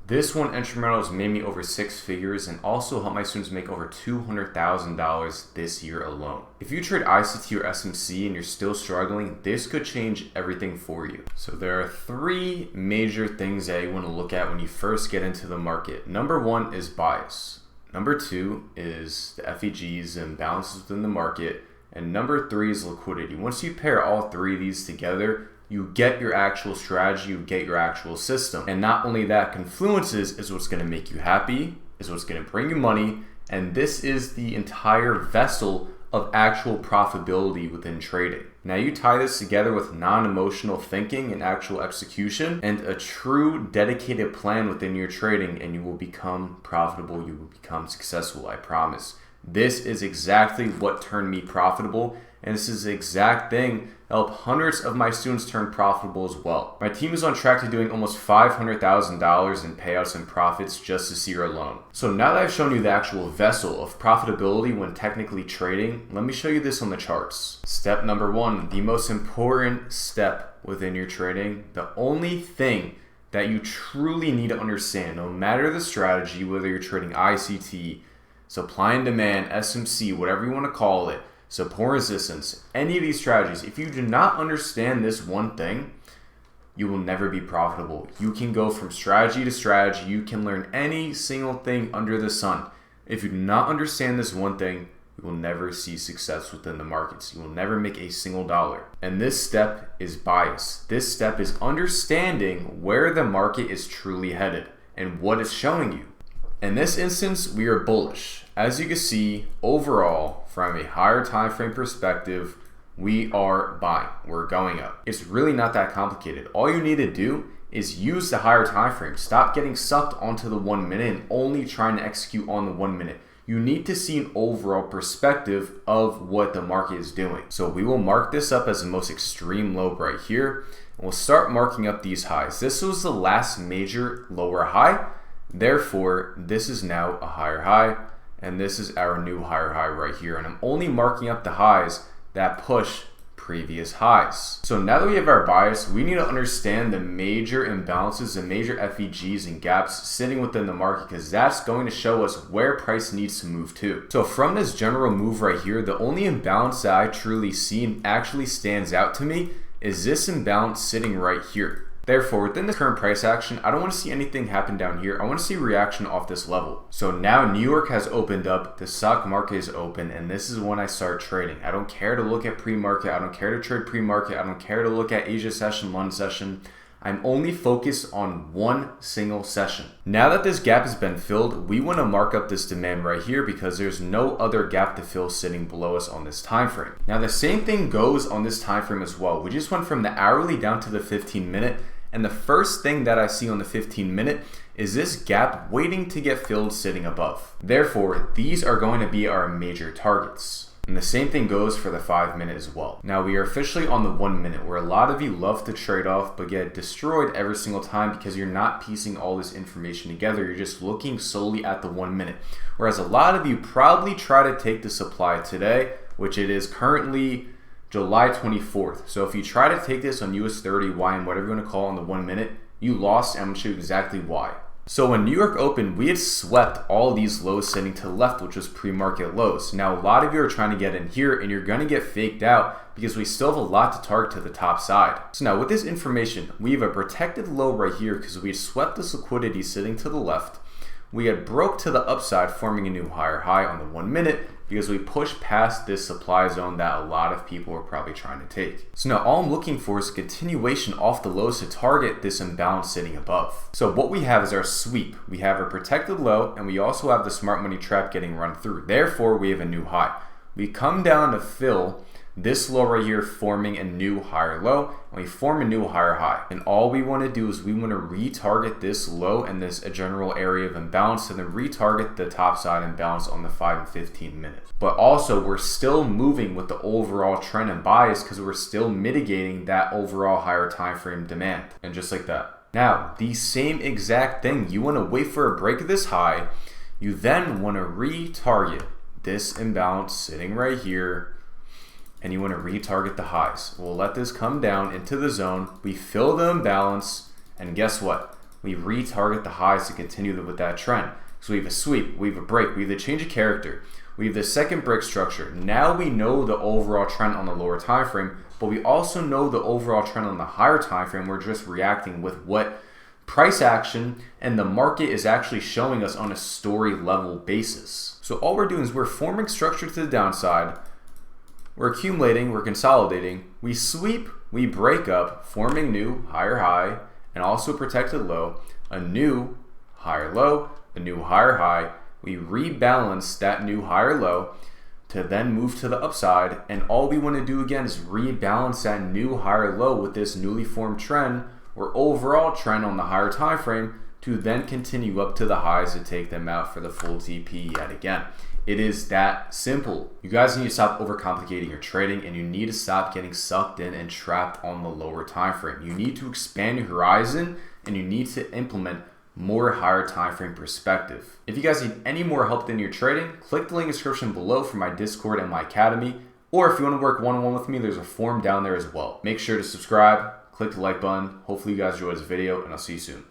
This one instrumental has made me over 6 figures and also helped my students make over $200,000 this year alone. If you trade ICT or SMC and you're still struggling, this could change everything for you. So there are 3 major things that you want to look at when you first get into the market. Number 1 is bias. Number 2 is the FEGs and balances within the market. And number 3 is liquidity. Once you pair all 3 of these together, you get your actual strategy, you get your actual system. And not only that, confluences is what's gonna make you happy, is what's gonna bring you money, and this is the entire vessel of actual profitability within trading. Now you tie this together with non-emotional thinking and actual execution and a true dedicated plan within your trading, and you will become profitable, you will become successful, I promise. This is exactly what turned me profitable, and this is the exact thing that helped hundreds of my students turn profitable as well. My team is on track to doing almost $500,000 in payouts and profits just this year alone. So now that I've shown you the actual vessel of profitability when technically trading, let me show you this on the charts. Step number 1, the most important step within your trading, the only thing that you truly need to understand, no matter the strategy, whether you're trading ICT, supply and demand, SMC, whatever you want to call it, support resistance, any of these strategies, if you do not understand this one thing, you will never be profitable. You can go from strategy to strategy. You can learn any single thing under the sun. If you do not understand this one thing, you will never see success within the markets. You will never make a single dollar. And this step is bias. This step is understanding where the market is truly headed and what it's showing you. In this instance, we are bullish. As you can see, overall, from a higher time frame perspective, we are buying. We're going up. It's really not that complicated. All you need to do is use the higher time frame. Stop getting sucked onto the 1 minute and only trying to execute on the 1 minute. You need to see an overall perspective of what the market is doing. So we will mark this up as the most extreme low right here. And we'll start marking up these highs. This was the last major lower high. Therefore, this is now a higher high, and this is our new higher high right here. And I'm only marking up the highs that push previous highs. So now that we have our bias, we need to understand the major imbalances, the major FEGs and gaps sitting within the market, because that's going to show us where price needs to move to. So from this general move right here, the only imbalance that I truly see and actually stands out to me is this imbalance sitting right here. Therefore, within the current price action, I don't want to see anything happen down here. I want to see reaction off this level. So now New York has opened up, the stock market is open, and this is when I start trading. I don't care to look at pre-market. I don't care to trade pre-market. I don't care to look at Asia session, London session. I'm only focused on one single session. Now that this gap has been filled, we want to mark up this demand right here because there's no other gap to fill sitting below us on this time frame. Now the same thing goes on this time frame as well. We just went from the hourly down to the 15-minute. And the first thing that I see on the 15-minute is this gap waiting to get filled sitting above. Therefore, these are going to be our major targets. And the same thing goes for the 5-minute as well. Now we are officially on the 1 minute, where a lot of you love to trade off but get destroyed every single time because you're not piecing all this information together. You're just looking solely at the 1 minute. Whereas a lot of you probably try to take the supply today, which it is currently July 24th. So if you try to take this on US 30, YM, whatever you want to call it, on the 1 minute, you lost, and I'm going to show you exactly why. So when New York opened, we had swept all these lows sitting to the left, which was pre-market lows. Now a lot of you are trying to get in here and you're going to get faked out because we still have a lot to target to the top side. So now with this information, we have a protected low right here because we had swept this liquidity sitting to the left. We had broke to the upside, forming a new higher high on the 1 minute because we pushed past this supply zone that a lot of people were probably trying to take. So now all I'm looking for is a continuation off the lows to target this imbalance sitting above. So what we have is our sweep. We have our protected low, and we also have the smart money trap getting run through. Therefore, we have a new high. We come down to fill this low right here, forming a new higher low, and we form a new higher high. And all we want to do is we want to retarget this low and this general area of imbalance, and then retarget the top side imbalance on the 5 and 15 minutes. But also, we're still moving with the overall trend and bias because we're still mitigating that overall higher time frame demand. And just like that. Now, the same exact thing, you want to wait for a break of this high. You then want to retarget this imbalance sitting right here, and you want to retarget the highs. We'll let this come down into the zone. We fill the imbalance, and guess what? we retarget the highs to continue with that trend. So we have a sweep, we have a break, we have the change of character, we have the second break structure. Now we know the overall trend on the lower time frame, but we also know the overall trend on the higher time frame. We're just reacting with what price action and the market is actually showing us on a story level basis. So all we're doing is we're forming structure to the downside, we're accumulating, we're consolidating, we sweep, we break up, forming new higher high and also protected low, a new higher low, a new higher high. We rebalance that new higher low to then move to the upside, and all we want to do again is rebalance that new higher low with this newly formed trend or overall trend on the higher time frame to then continue up to the highs to take them out for the full TP yet again. It is that simple. You guys need to stop overcomplicating your trading, and you need to stop getting sucked in and trapped on the lower time frame. You need to expand your horizon, and you need to implement more higher time frame perspective. If you guys need any more help in your trading, click the link in the description below for my Discord and my Academy. Or if you want to work one-on-one with me, there's a form down there as well. Make sure to subscribe, click the like button. Hopefully you guys enjoyed this video, and I'll see you soon.